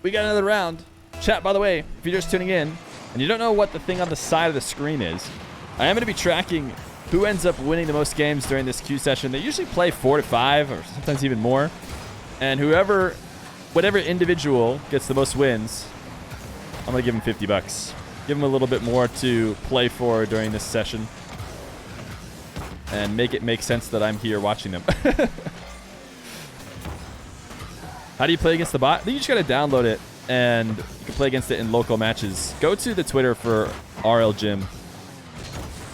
we got another round. Chat, by the way, if you're just tuning in and you don't know what the thing on the side of the screen is, I am going to be tracking who ends up winning the most games during this queue session. They usually play 4 to 5 or sometimes even more. And whatever individual gets the most wins, I'm going to give him $50. Give him a little bit more to play for during this session. And make it make sense that I'm here watching them. How do you play against the bot? I think you just got to download it, and you can play against it in local matches. Go to the Twitter for RL Gym.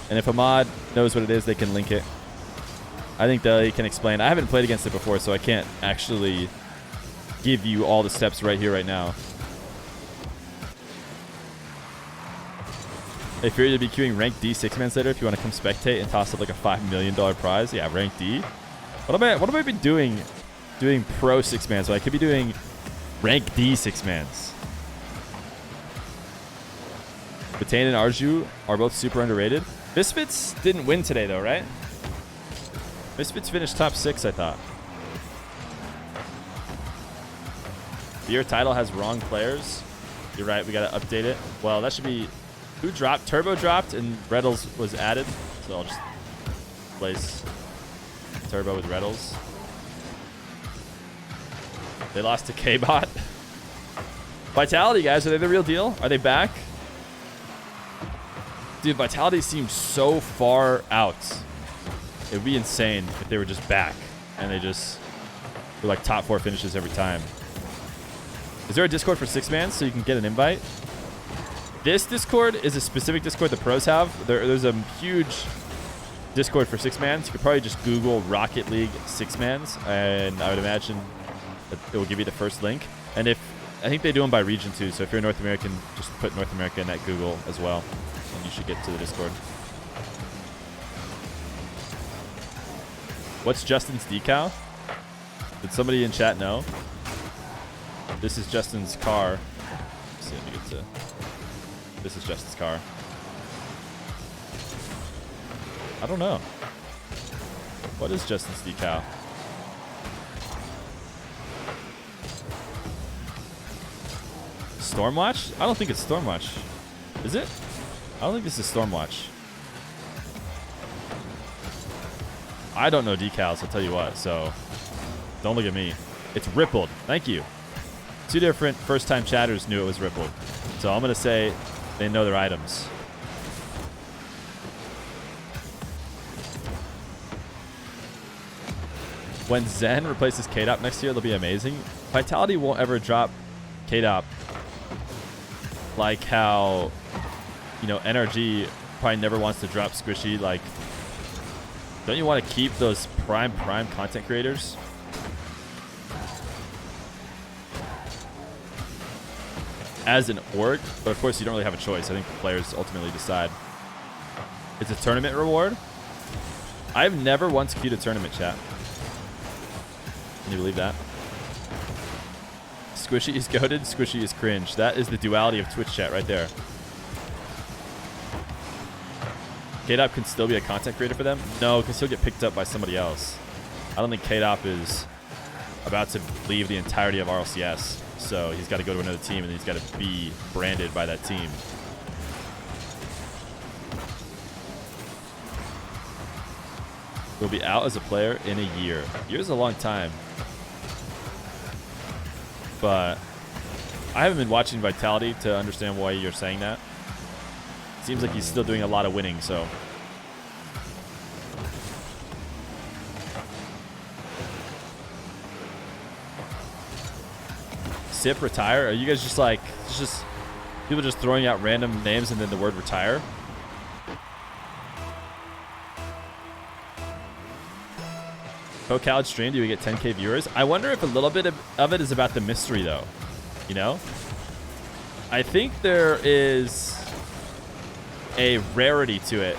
And if a mod knows what it is, they can link it. I think they can explain. I haven't played against it before, so I can't actually give you all the steps right here, right now. Hey, Feer, you'll be queuing rank D 6-man later if you want to come spectate and toss up like a $5 million prize. Yeah, rank D. What am I been doing pro 6-man? So I could be doing rank D 6-mans. Butane and Arju are both super underrated. Misfits didn't win today, though, right? Misfits finished top 6, I thought. Feer title has wrong players. You're right, we got to update it. Well, that should be... Who dropped? Turbo dropped, and Retals was added. So I'll just place Turbo with Retals. They lost to K-Bot. Vitality, guys, are they the real deal? Are they back? Dude, Vitality seems so far out. It would be insane if they were just back and they just were like top 4 finishes every time. Is there a Discord for 6-man so you can get an invite? This Discord is a specific Discord the pros have. There's a huge Discord for 6-mans. You could probably just Google Rocket League 6-mans, and I would imagine that it will give you the first link. And I think they do them by region too. So if you're North American, just put North America in that Google as well, and you should get to the Discord. What's Justin's decal? Did somebody in chat know? This is Justin's car. Let's see, let me get to... This is Justin's car. I don't know. What is Justin's decal? Stormwatch? I don't think it's Stormwatch. Is it? I don't think this is Stormwatch. I don't know decals, I'll tell you what, so don't look at me. It's Rippled. Thank you. 2 different first-time chatters knew it was Rippled. So I'm going to say they know their items. When Zen replaces KDOP next year, it'll be amazing. Vitality won't ever drop KDOP like how, you know, NRG probably never wants to drop Squishy. Like, don't you want to keep those prime content creators? As an org, but of course you don't really have a choice. I think the players ultimately decide. It's a tournament reward. I've never once queued a tournament, chat. Can you believe that? Squishy is goated, Squishy is cringe. That is the duality of Twitch chat right there. KDOP can still be a content creator for them? No, because he'll get picked up by somebody else. I don't think KDOP is about to leave the entirety of RLCS. So he's got to go to another team, and he's got to be branded by that team. He'll be out as a player in a year. A year is a long time. But I haven't been watching Vitality to understand why you're saying that. Seems like he's still doing a lot of winning, so... Sip retire? Are you guys just like just people just throwing out random names and then the word retire? Co-college stream, do we get 10K viewers? I wonder if a little bit of it is about the mystery though. You know? I think there is a rarity to it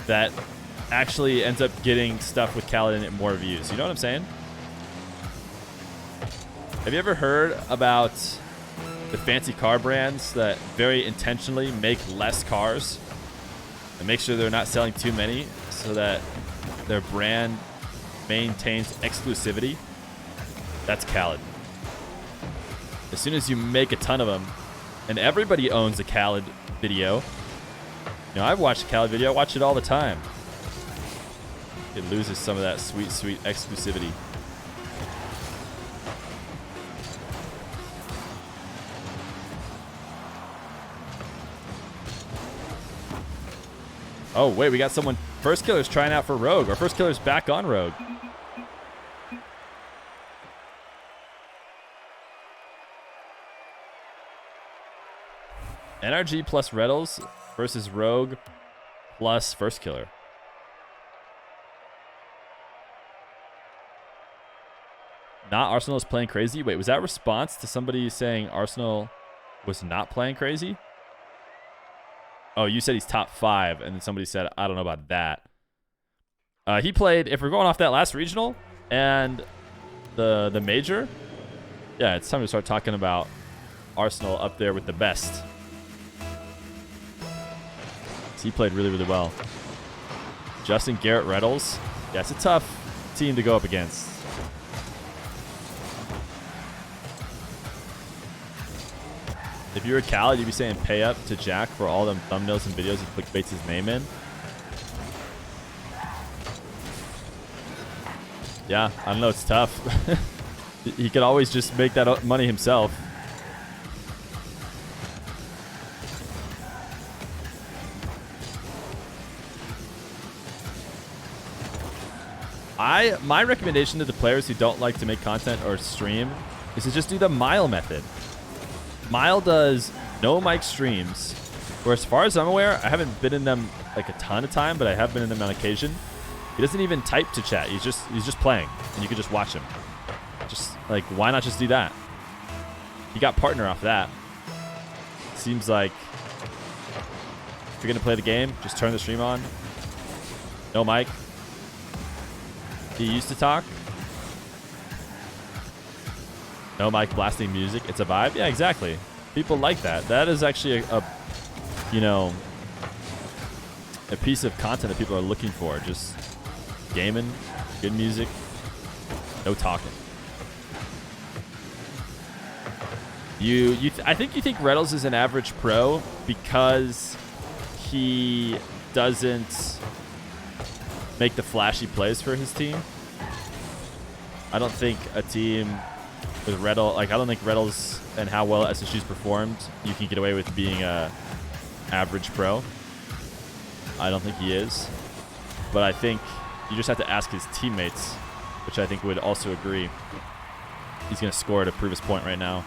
that actually ends up getting stuff with Khaled in it more views. You know what I'm saying? Have you ever heard about the fancy car brands that very intentionally make less cars and make sure they're not selling too many so that their brand maintains exclusivity? That's Khaled. As soon as you make a ton of them, and everybody owns a Khaled video. You know, I've watched a Khaled video. I watch it all the time. It loses some of that sweet, sweet exclusivity. Oh, wait, we got someone. Firstkiller's trying out for Rogue. Or Firstkiller's back on Rogue. NRG plus Retals versus Rogue plus Firstkiller. Not Arsenal is playing crazy. Wait, was that a response to somebody saying Arsenal was not playing crazy? Oh, you said he's top 5, and then somebody said, I don't know about that. He played, if we're going off that last regional and the major, yeah, it's time to start talking about Arsenal up there with the best. So he played really, really well. Justin Garrett Retals. Yeah, it's a tough team to go up against. If you were Khaled, you'd be saying pay up to Jack for all them thumbnails and videos he clickbaits his name in. Yeah, I don't know. It's tough. He could always just make that money himself. My recommendation to the players who don't like to make content or stream is to just do the Mile method. Mile does no mic streams, where as far as I'm aware, I haven't been in them like a ton of time, but I have been in them on occasion. He doesn't even type to chat. He's just playing, and you can just watch him. Just like, why not just do that? You got partner off that. Seems like if you're gonna play the game, just turn the stream on. No mic. He used to talk. No mic blasting music. It's a vibe. Yeah, exactly. People like that. That is actually a piece of content that people are looking for. Just gaming, good music, no talking. I think you think Retals is an average pro because he doesn't make the flashy plays for his team. I don't think a team with Retals, I don't think Retals and how well SSG's performed, you can get away with being a average pro. I don't think he is. But I think you just have to ask his teammates, which I think would also agree. He's going to score to prove his point right now.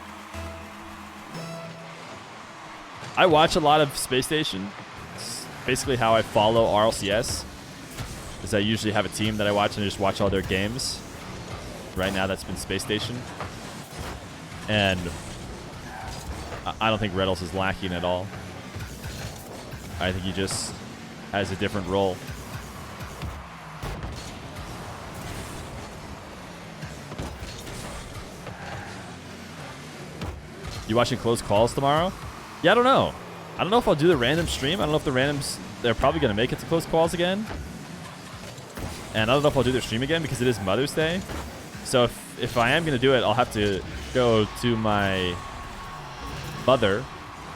I watch a lot of Space Station. It's basically how I follow RLCS. Is I usually have a team that I watch and I just watch all their games. Right now that's been Space Station. And I don't think Retals is lacking at all. I think he just has a different role. You watching Close Calls tomorrow? Yeah, I don't know. I don't know if I'll do the random stream. I don't know if the randoms, they're probably going to make it to Close Calls again. And I don't know if I'll do their stream again because it is Mother's Day. So if I am going to do it, I'll have to go to my mother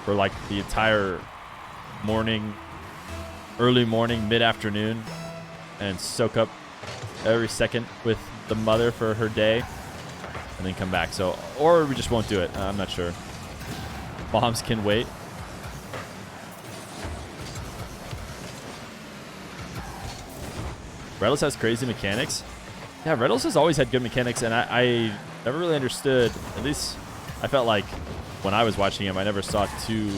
for like the entire morning, early morning, mid-afternoon, and soak up every second with the mother for her day, and then come back. So, or we just won't do it. I'm not sure. Moms can wait. Retals has crazy mechanics. Yeah, Retals has always had good mechanics, and I never really understood, at least I felt like when I was watching him, I never saw too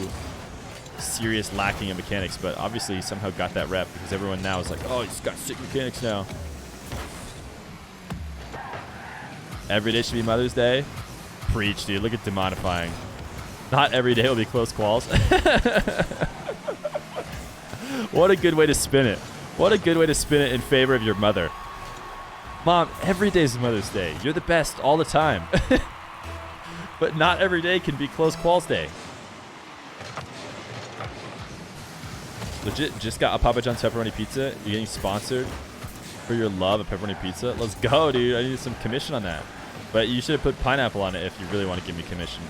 serious lacking in mechanics, but obviously he somehow got that rep because everyone now is like, oh, he's got sick mechanics now. Every day should be Mother's Day. Preach, dude. Look at demonifying. Not every day will be Close Calls. What a good way to spin it. What a good way to spin it in favor of your mother. Mom, every day is Mother's Day. You're the best all the time. But not every day can be Close Calls Day. Legit, just got a Papa John's pepperoni pizza. You're getting sponsored for your love of pepperoni pizza. Let's go, dude. I need some commission on that. But you should have put pineapple on it if you really want to give me commission.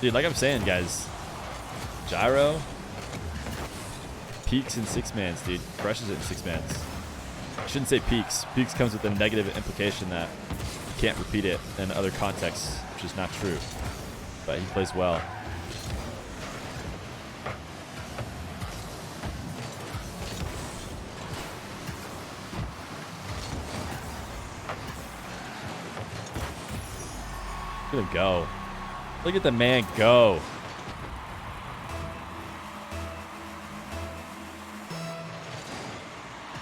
Dude, like I'm saying, guys, gyro peaks in 6-mans, dude. Crushes it in 6-mans. I shouldn't say peaks. Peaks comes with a negative implication that you can't repeat it in other contexts, which is not true. But he plays well. Look at him go. Look at the man go.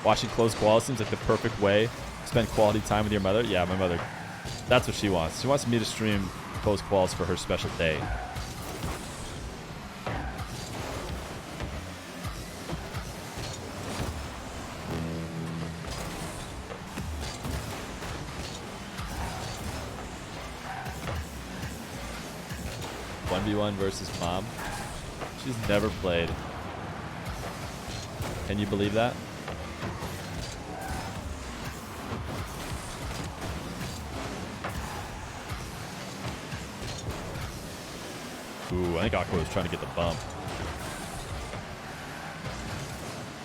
Watching close qual seems like the perfect way to spend quality time with your mother. Yeah, my mother. That's what she wants. She wants me to stream close quals for her special day. V1 versus mom. She's never played. Can you believe that? Ooh, I think Aqua was trying to get the bump.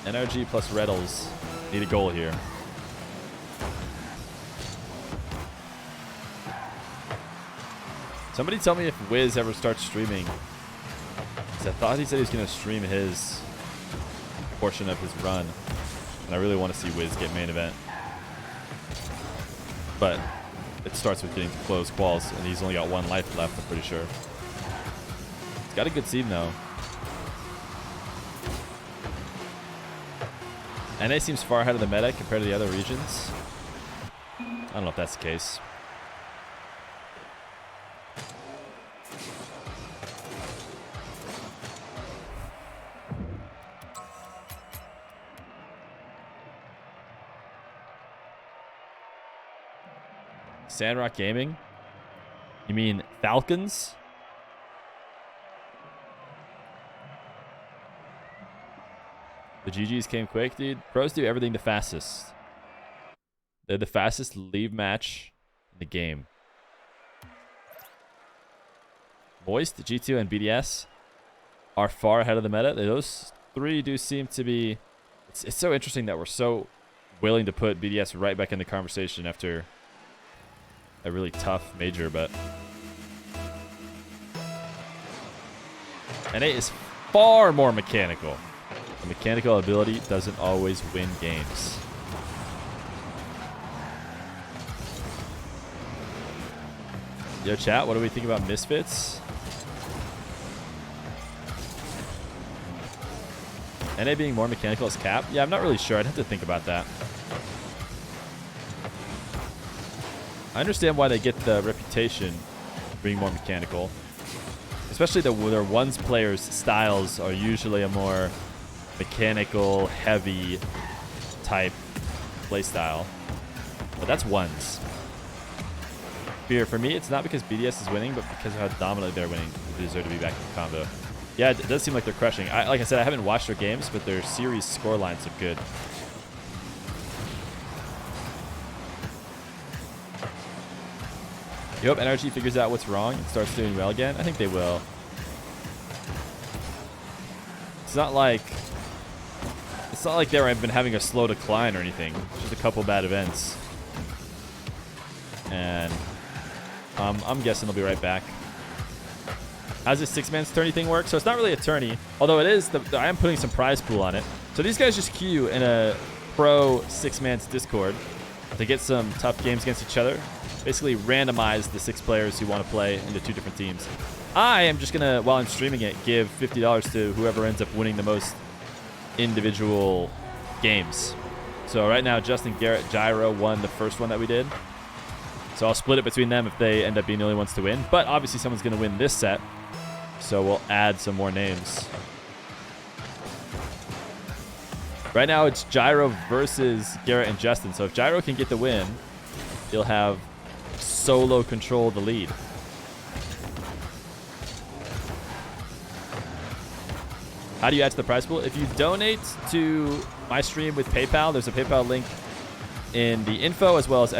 NRG plus Retals need a goal here. Somebody tell me if Wiz ever starts streaming. Because I thought he said he was going to stream his portion of his run. And I really want to see Wiz get main event. But it starts with getting to close quals. And he's only got 1 life left, I'm pretty sure. He's got a good team, though. NA seems far ahead of the meta compared to the other regions. I don't know if that's the case. Sandrock Gaming? You mean Falcons? The GGs came quick, dude. Pros do everything the fastest. They're the fastest leave match in the game. Moist, G2, and BDS are far ahead of the meta. Those 3 do seem to be... It's so interesting that we're so willing to put BDS right back in the conversation after a really tough major, but NA is far more mechanical. The mechanical ability doesn't always win games. Yo, chat, what do we think about Misfits? NA being more mechanical is cap? Yeah, I'm not really sure. I'd have to think about that. I understand why they get the reputation of being more mechanical. Especially their ones players' styles are usually a more mechanical, heavy type playstyle. But that's ones. Fear, for me, it's not because BDS is winning, but because of how dominantly they're winning. They deserve to be back in the combo. Yeah, it does seem like they're crushing. Like I said, I haven't watched their games, but their series score lines look good. You hope NRG figures out what's wrong and starts doing well again? I think they will. It's not like they've been having a slow decline or anything. Just a couple bad events. And I'm guessing they'll be right back. How's this 6-man's tourney thing work? So it's not really a tourney, although it is. I am putting some prize pool on it. So these guys just queue in a pro 6-man's Discord to get some tough games against each other. Basically randomize the 6 players who want to play into 2 different teams. I am just going to, while I'm streaming it, give $50 to whoever ends up winning the most individual games. So right now, Justin, Garrett, Gyro won the first one that we did. So I'll split it between them if they end up being the only ones to win. But obviously someone's going to win this set. So we'll add some more names. Right now it's Gyro versus Garrett and Justin. So if Gyro can get the win, he'll have solo control the lead. How do you add to the prize pool? If you donate to my stream with PayPal, there's a PayPal link in the info as well as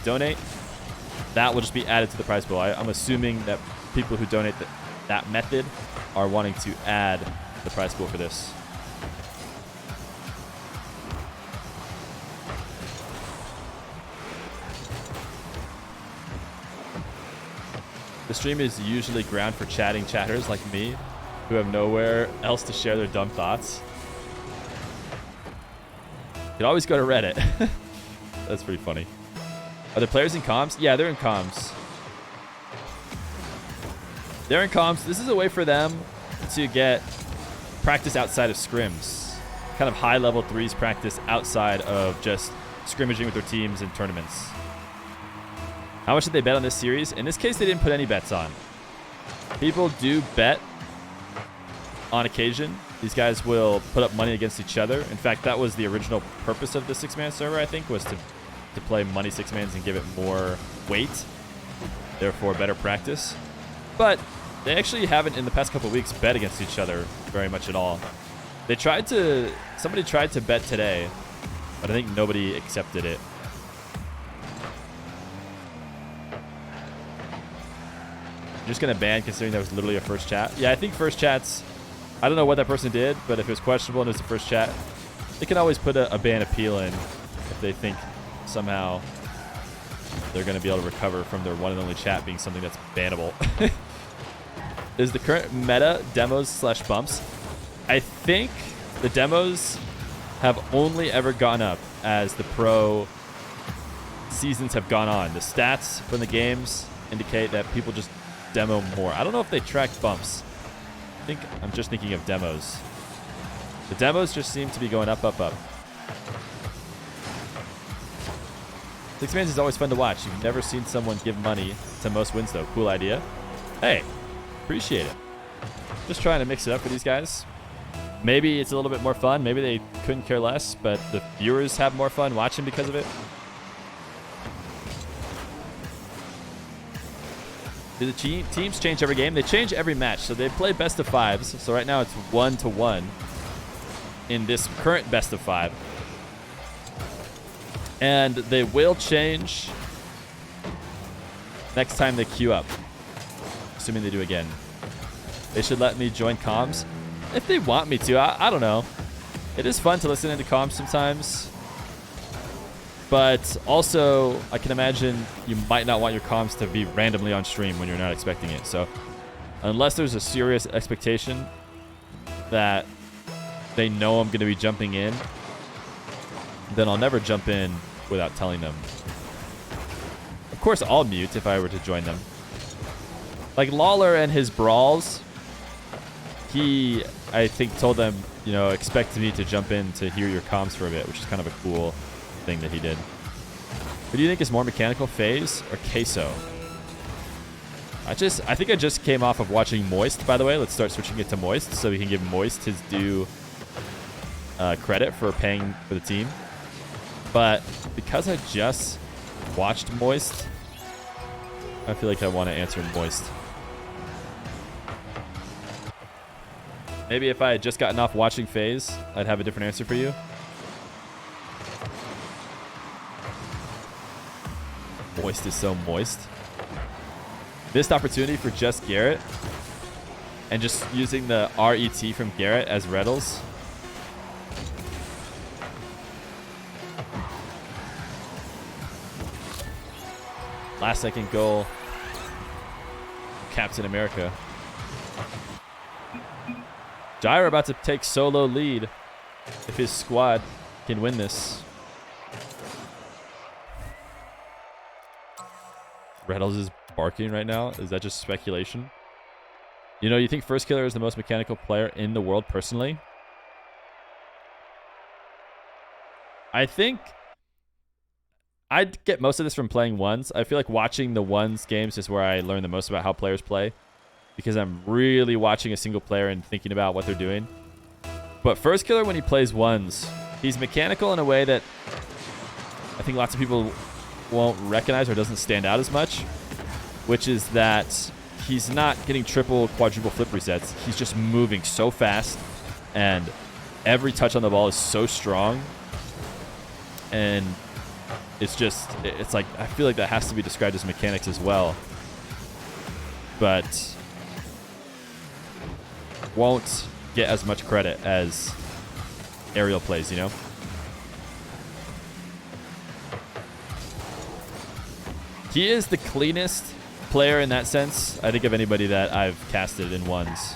!donate. That will just be added to the prize pool. I'm assuming that people who donate that method are wanting to add the prize pool for this. The stream is usually ground for chatting chatters like me who have nowhere else to share their dumb thoughts. You can always go to Reddit. That's pretty funny. Are there players in comms? Yeah, they're in comms. They're in comms. This is a way for them to get practice outside of scrims. Kind of high-level threes practice outside of just scrimmaging with their teams in tournaments. How much did they bet on this series? In this case, they didn't put any bets on. People do bet on occasion. These guys will put up money against each other. In fact, that was the original purpose of the 6-man server, I think, was to play money 6-mans and give it more weight, therefore better practice. But they actually haven't, in the past couple of weeks, bet against each other very much at all. Somebody tried to bet today, but I think nobody accepted it. I'm just going to ban considering that was literally a first chat. Yeah, I think first chats, I don't know what that person did, but if it was questionable and it was the first chat, they can always put a ban appeal in if they think somehow they're going to be able to recover from their one and only chat being something that's bannable. Is the current meta demos / bumps? I think the demos have only ever gone up as the pro seasons have gone on. The stats from the games indicate that people just demo more. I don't know if they track bumps. I think I'm just thinking of demos. The demos just seem to be going up, up, up. 6-mans is always fun to watch. You've never seen someone give money to most wins, though. Cool idea. Hey, appreciate it. Just trying to mix it up for these guys. Maybe it's a little bit more fun. Maybe they couldn't care less, but the viewers have more fun watching because of it. Do the teams change every game? They change every match. So they play best of 5s. So right now it's 1-1 in this current best of 5. And they will change next time they queue up. Assuming they do again. They should let me join comms. If they want me to, I don't know. It is fun to listen into comms sometimes. But also, I can imagine you might not want your comms to be randomly on stream when you're not expecting it. So unless there's a serious expectation that they know I'm going to be jumping in, then I'll never jump in without telling them. Of course, I'll mute if I were to join them. Like Lawler and his brawls, he, I think, told them, you know, expect me to jump in to hear your comms for a bit, which is kind of a cool thing that he did. Who do you think is more mechanical, FaZe or Queso? I think I just came off of watching Moist, by the way. Let's start switching it to Moist so we can give Moist his due credit for paying for the team. But because I just watched Moist, I feel like I want to answer Moist. Maybe if I had just gotten off watching FaZe, I'd have a different answer for you. Moist is so moist. Missed opportunity for just Garrett. And just using the RET from Garrett as Retals. Last second goal. Captain America. Gyro about to take solo lead if his squad can win this. Retals is barking right now. Is that just speculation? You know, you think Firstkiller is the most mechanical player in the world personally? I think I'd get most of this from playing ones. I feel like watching the ones games is where I learn the most about how players play, because I'm really watching a single player and thinking about what they're doing. But Firstkiller, when he plays ones, he's mechanical in a way that I think lots of people won't recognize or doesn't stand out as much, which is that he's not getting triple, quadruple flip resets. He's just moving so fast and every touch on the ball is so strong, and it's like, I feel like that has to be described as mechanics as well, but won't get as much credit as aerial plays, you know? He is the cleanest player in that sense, I think, of anybody that I've casted in ones.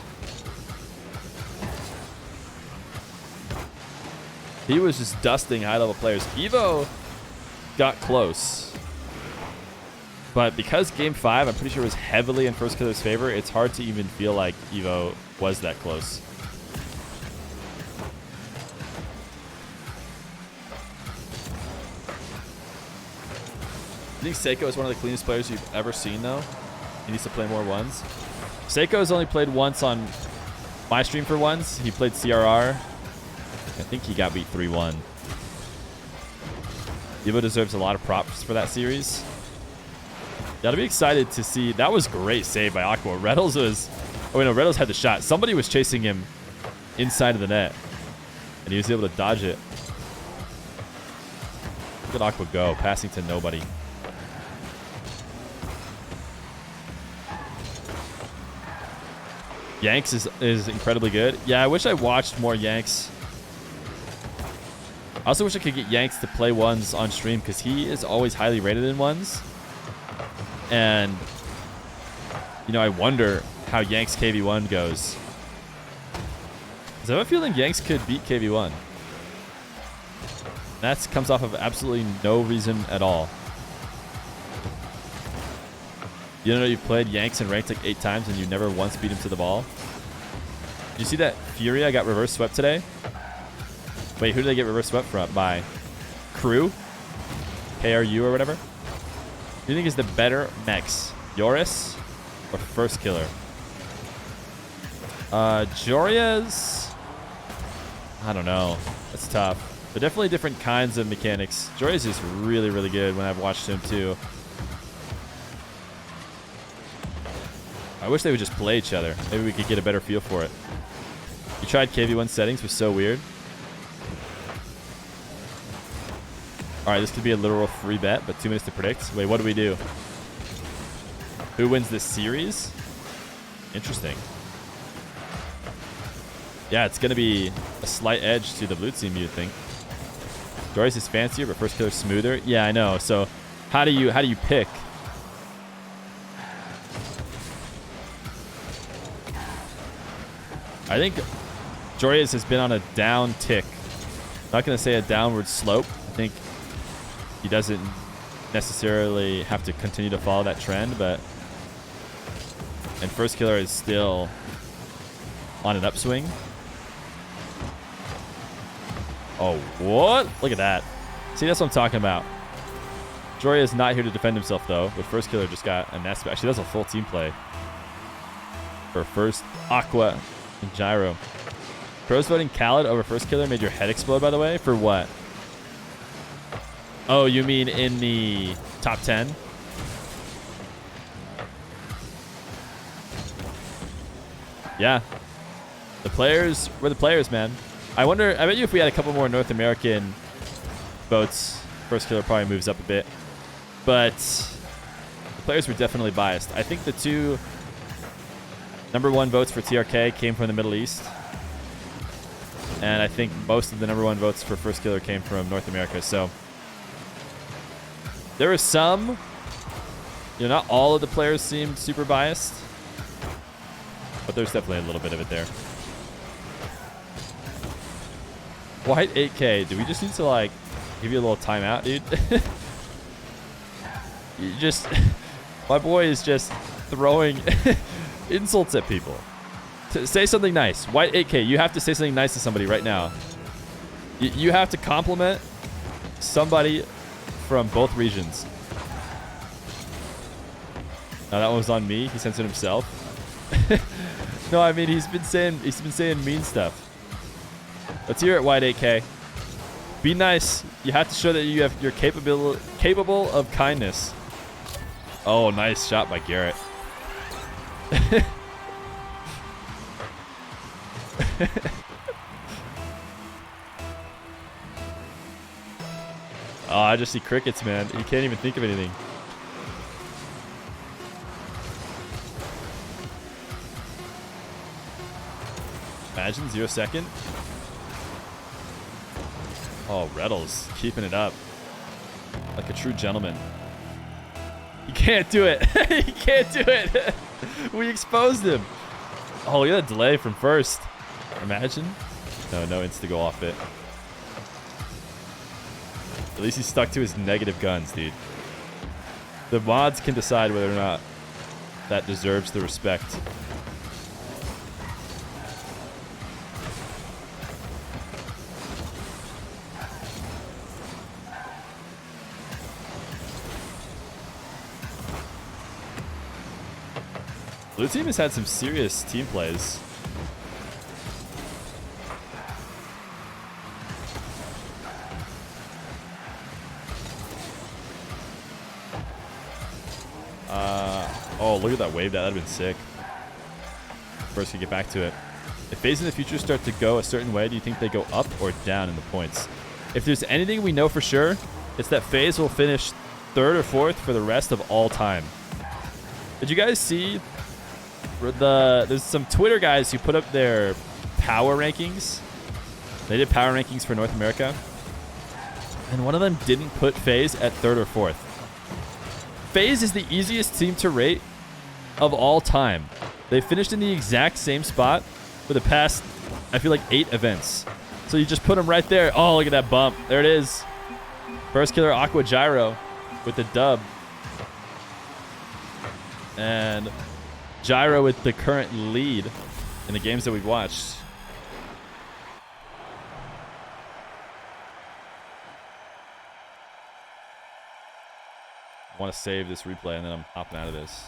He was just dusting high-level players. Evo got close. But because Game 5, I'm pretty sure, was heavily in Firstkiller's favor, it's hard to even feel like Evo was that close. I think Seiko is one of the cleanest players you've ever seen, though. He needs to play more ones. Seiko has only played once on my stream for ones. He played CRR. I think he got beat 3-1. Evo deserves a lot of props for that series. Gotta be excited to see. That was great save by Aqua. Retals was... Oh, wait, no, Retals had the shot. Somebody was chasing him inside of the net, and he was able to dodge it. Look at Aqua go, passing to nobody. Yanks is incredibly good. Yeah, I wish I watched more Yanks. I also wish I could get Yanks to play ones on stream, because he is always highly rated in ones. And, you know, I wonder how Yanks KV1 goes. Because I have a feeling Yanks could beat KV1. That comes off of absolutely no reason at all. You know, you've played Yanks and ranked like 8 times and you never once beat him to the ball. Did you see that Fury I got reverse swept today? Wait, who did I get reverse swept from? By Crew? KRU or whatever? Who do you think is the better mechs? Joris or Firstkiller? Joria's... I don't know. That's tough. They're definitely different kinds of mechanics. Joria's is really, really good when I've watched him too. I wish they would just play each other. Maybe we could get a better feel for it. You tried KV1 settings, was so weird. Alright, this could be a literal free bet, but 2 minutes to predict. Wait, what do we do? Who wins this series? Interesting. Yeah, it's going to be a slight edge to the blue team, you'd think. Doris is fancier, but Firstkiller's smoother. Yeah, I know. So how do you pick? I think Jorias has been on a down tick. I'm not going to say a downward slope. I think he doesn't necessarily have to continue to follow that trend, but... And Firstkiller is still on an upswing. Oh, what? Look at that. See, that's what I'm talking about. Joria is not here to defend himself, though, but Firstkiller just got a nest. Actually, that's a full team play for first Aqua and Gyro. Pros voting Khaled over Firstkiller made your head explode, by the way. For what? Oh, you mean in the top 10? Yeah. The players were the players, man. I wonder, I bet you if we had a couple more North American votes, Firstkiller probably moves up a bit. But the players were definitely biased. I think the 2 #1 votes for TRK came from the Middle East. And I think most of the #1 votes for Firstkiller came from North America. So there was some, you know, not all of the players seemed super biased, but there's definitely a little bit of it there. White 8K, do we just need to, like, give you a little timeout, dude? You just... My boy is just throwing insults at people. Say something nice. White 8K, you have to say something nice to somebody right now. You have to compliment somebody from both regions. No, that one was on me. He censored himself. No, I mean, he's been saying mean stuff. Let's hear it, White 8K. Be nice. You have to show that you're capable of kindness. Oh, nice shot by Garrett. Oh, I just see crickets, man. You can't even think of anything. Imagine 0 second. Oh, Retals keeping it up like a true gentleman. You can't do it. You can't do it. We exposed him. Oh, look at that delay from first. Imagine. No insta go off it. At least he stuck to his negative guns, dude. The mods can decide whether or not that deserves the respect. Blue team has had some serious team plays. Oh, look at that wave. That'd have been sick. First, can get back to it. If FaZe in the future start to go a certain way, do you think they go up or down in the points? If there's anything we know for sure, it's that FaZe will finish 3rd or 4th for the rest of all time. Did you guys see there's some Twitter guys who put up their power rankings? They did power rankings for North America. And one of them didn't put FaZe at 3rd or 4th. FaZe is the easiest team to rate of all time. They finished in the exact same spot for the past, I feel like, 8 events. So you just put them right there. Oh, look at that bump. There it is. Firstkiller Aqua Gyro with the dub. And Gyro with the current lead in the games that we've watched. I want to save this replay and then I'm hopping out of this.